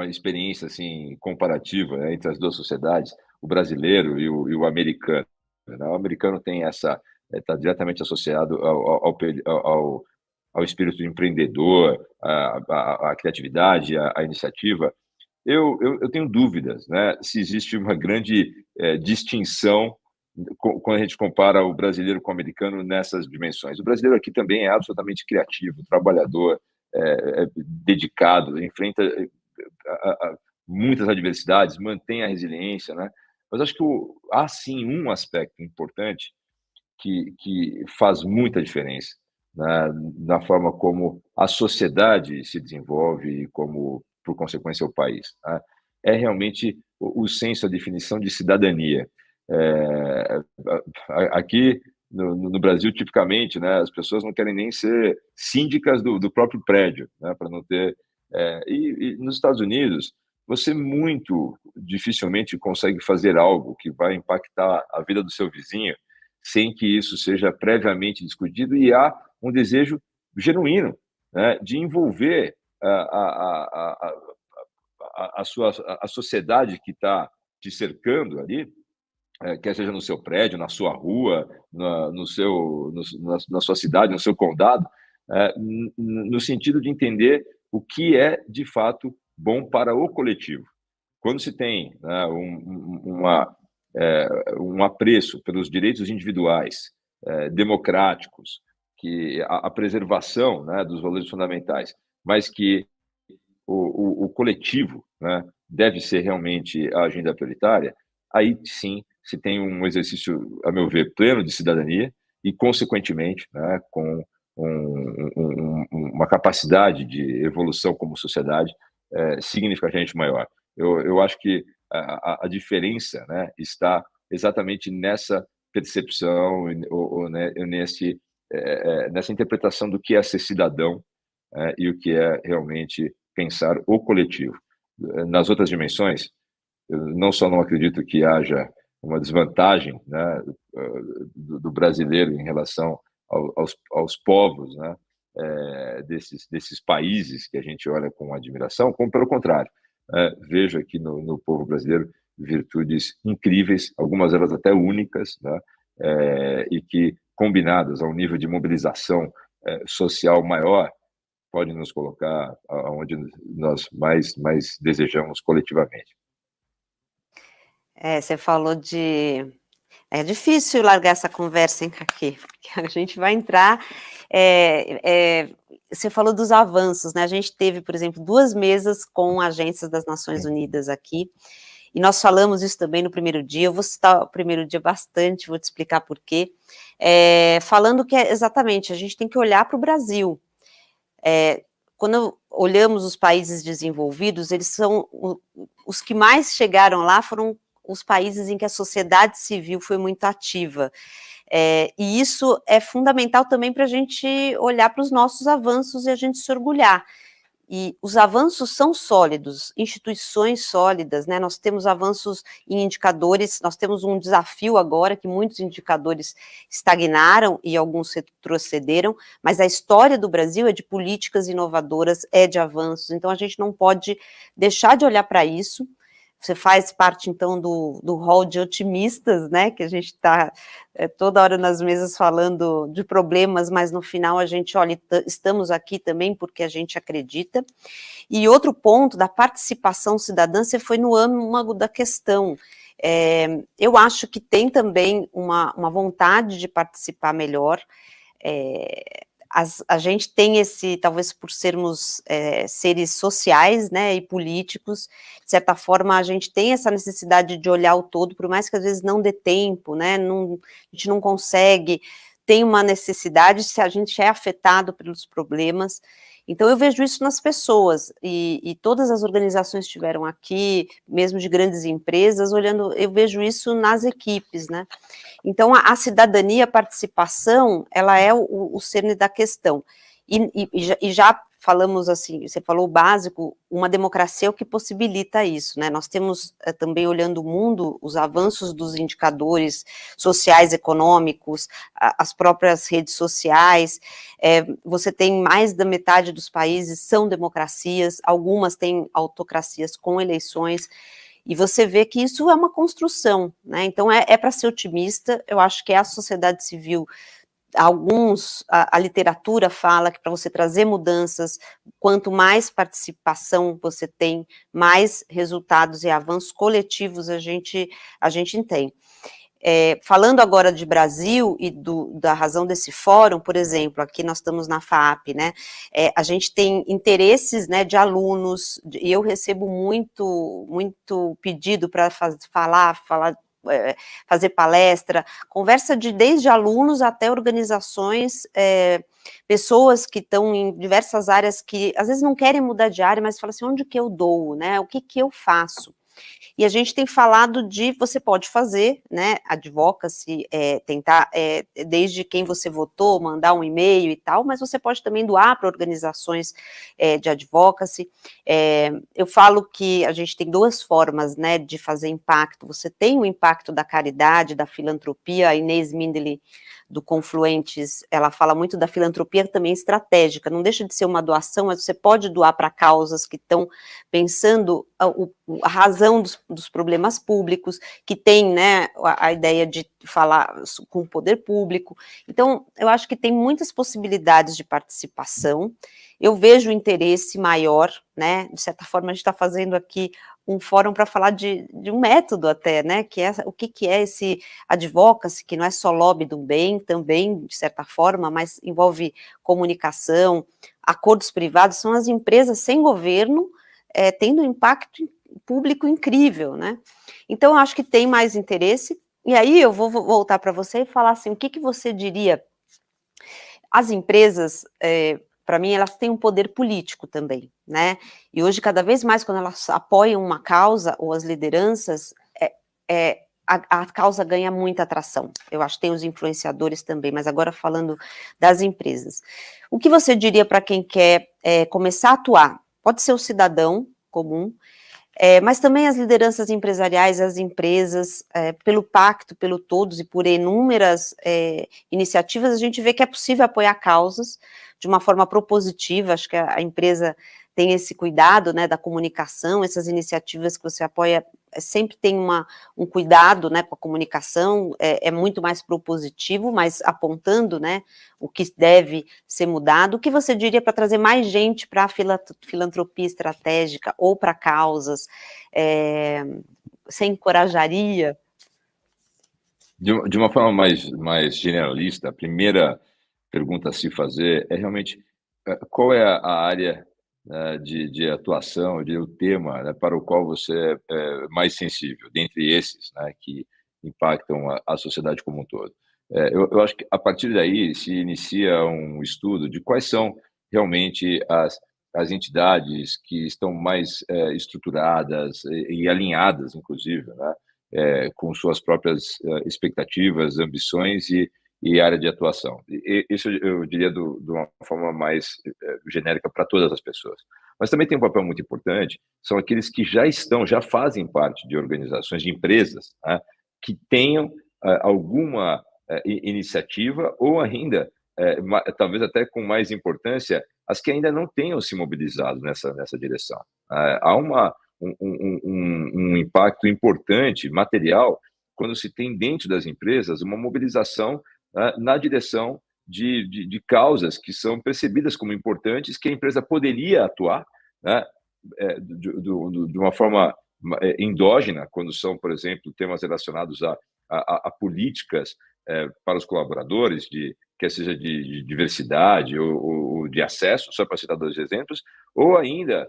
experiência assim comparativa, né, entre as duas sociedades, o brasileiro e o americano, né? O americano tem está diretamente associado ao espírito empreendedor, à criatividade, à iniciativa. Eu tenho dúvidas, né, se existe uma grande distinção quando a gente compara o brasileiro com o americano nessas dimensões. O brasileiro aqui também é absolutamente criativo, trabalhador, dedicado, enfrenta muitas adversidades, mantém a resiliência, né? Mas acho que há sim um aspecto importante que faz muita diferença, né, na forma como a sociedade se desenvolve e como, por consequência, o país, né? É realmente o senso, a definição de cidadania. É, aqui no Brasil, tipicamente, né, as pessoas não querem nem ser síndicas do próprio prédio, né, para não ter. E nos Estados Unidos, você muito dificilmente consegue fazer algo que vai impactar a vida do seu vizinho sem que isso seja previamente discutido, e há um desejo genuíno, né, de envolver a sociedade que está te cercando ali, quer seja no seu prédio, na sua rua, na sua cidade, no seu condado, no sentido de entender o que é, de fato, bom para o coletivo. Quando se tem, né, um apreço pelos direitos individuais democráticos, que a preservação, né, dos valores fundamentais, mas que o coletivo, né, deve ser realmente a agenda prioritária, aí sim se tem um exercício, a meu ver, pleno de cidadania e, consequentemente, né, com uma capacidade de evolução como sociedade significativamente maior. Eu acho que a diferença, né, está exatamente nessa percepção, ou né, nessa interpretação do que é ser cidadão e o que é realmente pensar o coletivo. Nas outras dimensões, eu não só não acredito que haja uma desvantagem, né, do brasileiro em relação aos povos, né, desses países que a gente olha com admiração, como pelo contrário, vejo aqui no povo brasileiro virtudes incríveis, algumas delas até únicas, né, e que, combinadas a um nível de mobilização social maior, pode nos colocar aonde nós mais desejamos coletivamente. Você falou de... É difícil largar essa conversa, hein, Kaki? Porque a gente vai entrar... Você falou dos avanços, né? A gente teve, por exemplo, 2 mesas com agências das Nações Unidas aqui, e nós falamos isso também no primeiro dia. Eu vou citar o primeiro dia bastante, vou te explicar por quê. Falando que exatamente, a gente tem que olhar para o Brasil. Quando olhamos os países desenvolvidos, eles são os que mais chegaram lá, foram os países em que a sociedade civil foi muito ativa. E isso é fundamental também para a gente olhar para os nossos avanços e a gente se orgulhar. E os avanços são sólidos, instituições sólidas, né? Nós temos avanços em indicadores, nós temos um desafio agora que muitos indicadores estagnaram e alguns retrocederam, mas a história do Brasil é de políticas inovadoras, é de avanços, então a gente não pode deixar de olhar para isso. Você faz parte, então, do hall de otimistas, né, que a gente está toda hora nas mesas falando de problemas, mas no final a gente, olha, estamos aqui também porque a gente acredita. E outro ponto da participação cidadã, você foi no âmago da questão. Eu acho que tem também uma vontade de participar melhor. A gente tem esse, talvez por sermos seres sociais, né, e políticos, de certa forma a gente tem essa necessidade de olhar o todo, por mais que às vezes não dê tempo, né, a gente não consegue, tem uma necessidade se a gente é afetado pelos problemas. Então eu vejo isso nas pessoas, e todas as organizações estiveram aqui, mesmo de grandes empresas, olhando, eu vejo isso nas equipes, né. Então, a cidadania, a participação, ela é o cerne da questão. E já falamos assim, você falou o básico, uma democracia é o que possibilita isso, né? Nós temos também, olhando o mundo, os avanços dos indicadores sociais, econômicos, as próprias redes sociais. Você tem mais da metade dos países são democracias, algumas têm autocracias com eleições. E você vê que isso é uma construção, né? Então é para ser otimista. Eu acho que é a sociedade civil. A literatura fala que para você trazer mudanças, quanto mais participação você tem, mais resultados e avanços coletivos a gente tem. Falando agora de Brasil e da razão desse fórum, por exemplo, aqui nós estamos na FAAP, né, a gente tem interesses, né, de alunos, e eu recebo muito pedido para fazer palestra, conversa desde alunos até organizações, pessoas que estão em diversas áreas que às vezes não querem mudar de área, mas falam assim, onde que eu dou, né, o que eu faço? E a gente tem falado você pode fazer, né, advocacy, tentar, desde quem você votou, mandar um e-mail e tal, mas você pode também doar para organizações de advocacy. Eu falo que a gente tem 2 formas, né, de fazer impacto. Você tem o impacto da caridade, da filantropia. A Inês Mindeli, do Confluentes, ela fala muito da filantropia também estratégica, não deixa de ser uma doação, mas você pode doar para causas que estão pensando a razão dos problemas públicos, que tem, né, a ideia de falar com o poder público. Então, eu acho que tem muitas possibilidades de participação. Eu vejo o interesse maior, né, de certa forma a gente está fazendo aqui um fórum para falar de um método até, né, que é o que é esse advocacy, que não é só lobby do bem, também, de certa forma, mas envolve comunicação, acordos privados, são as empresas sem governo, tendo um impacto público incrível, né? Então, eu acho que tem mais interesse, e aí eu vou voltar para você e falar assim, o que você diria? As empresas, para mim, elas têm um poder político também, né? E hoje, cada vez mais, quando elas apoiam uma causa, ou as lideranças, a causa ganha muita atração. Eu acho que tem os influenciadores também, mas agora falando das empresas. O que você diria para quem quer começar a atuar? Pode ser o cidadão comum, mas também as lideranças empresariais, as empresas, pelo pacto, pelo todos e por inúmeras iniciativas, a gente vê que é possível apoiar causas de uma forma propositiva. Acho que a empresa tem esse cuidado, né, da comunicação, essas iniciativas que você apoia, sempre tem um cuidado, né, com a comunicação, é muito mais propositivo, mas apontando, né, o que deve ser mudado. O que você diria para trazer mais gente para a filantropia estratégica ou para causas? Você encorajaria? De uma forma mais generalista, a primeira pergunta a se fazer é realmente qual é a área de atuação, o tema, né, para o qual você é mais sensível, dentre esses, né, que impactam a sociedade como um todo. Eu acho que a partir daí se inicia um estudo de quais são realmente as entidades que estão mais estruturadas e alinhadas, inclusive, né, com suas próprias expectativas, ambições e área de atuação. Isso eu diria de uma forma mais genérica para todas as pessoas. Mas também tem um papel muito importante, são aqueles que já fazem parte de organizações, de empresas, né, que tenham alguma iniciativa ou ainda, talvez até com mais importância, as que ainda não tenham se mobilizado nessa direção. Há um impacto importante, material, quando se tem dentro das empresas uma mobilização na direção de causas que são percebidas como importantes, que a empresa poderia atuar, né, de uma forma endógena, quando são, por exemplo, temas relacionados a políticas para os colaboradores, quer seja de diversidade ou de acesso, só para citar dois exemplos, ou ainda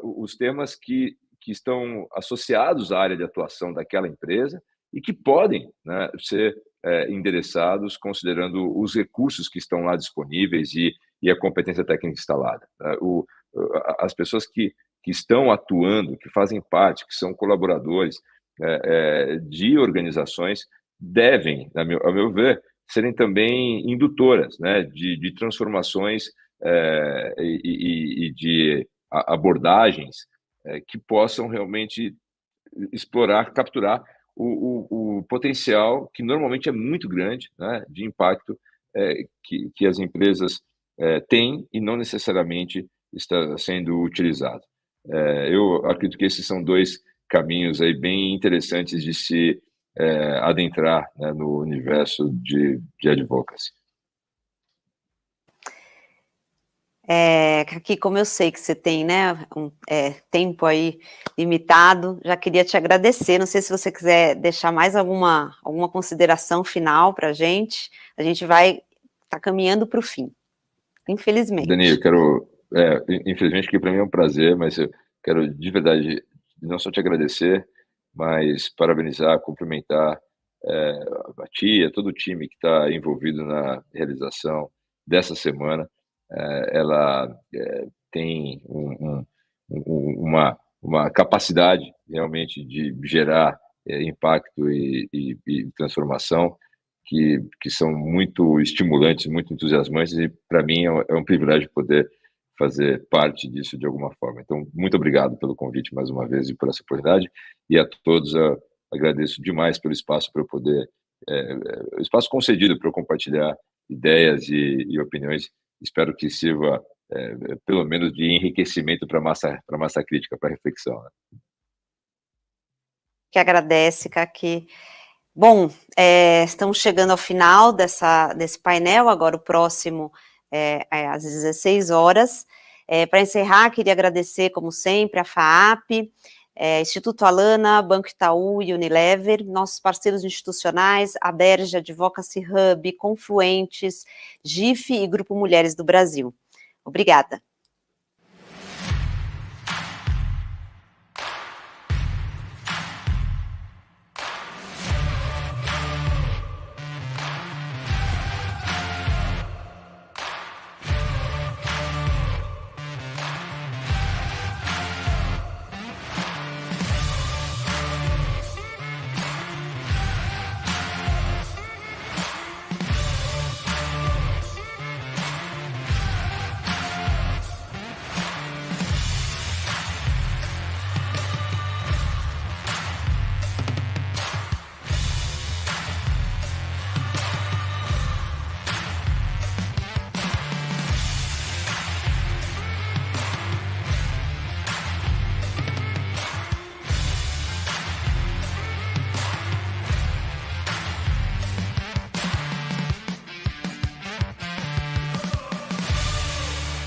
os temas que estão associados à área de atuação daquela empresa e que podem, né, ser endereçados considerando os recursos que estão lá disponíveis e a competência técnica instalada. As pessoas que estão atuando, que fazem parte, que são colaboradores de organizações, devem, ao meu ver, serem também indutoras, né, de transformações e de abordagens que possam realmente explorar, capturar o potencial que normalmente é muito grande, né, de impacto que as empresas têm e não necessariamente está sendo utilizado. Eu acredito que esses são dois caminhos aí bem interessantes de se adentrar, né, no universo de advocacy. Aqui, como eu sei que você tem, né, tempo aí limitado, já queria te agradecer. Não sei se você quiser deixar mais alguma consideração final para a gente vai estar caminhando para o fim, infelizmente. Dani, eu quero, infelizmente, que para mim é um prazer, mas eu quero de verdade não só te agradecer, mas parabenizar, cumprimentar a tia, todo o time que está envolvido na realização dessa semana. Ela tem uma capacidade realmente de gerar impacto e transformação que são muito estimulantes, muito entusiasmantes, e para mim é um privilégio poder fazer parte disso de alguma forma. Então, muito obrigado pelo convite mais uma vez e por essa oportunidade, e a todos agradeço demais pelo espaço para eu poder, espaço concedido para eu compartilhar ideias e opiniões. Espero que sirva pelo menos de enriquecimento para a massa crítica, para a reflexão, né? Que agradece, Kaki. Bom, estamos chegando ao final desse painel. Agora o próximo é às 16 horas. Para encerrar, queria agradecer, como sempre, a FAAP, Instituto Alana, Banco Itaú e Unilever, nossos parceiros institucionais, a Derge, Advocacy Hub, Confluentes, GIF e Grupo Mulheres do Brasil. Obrigada.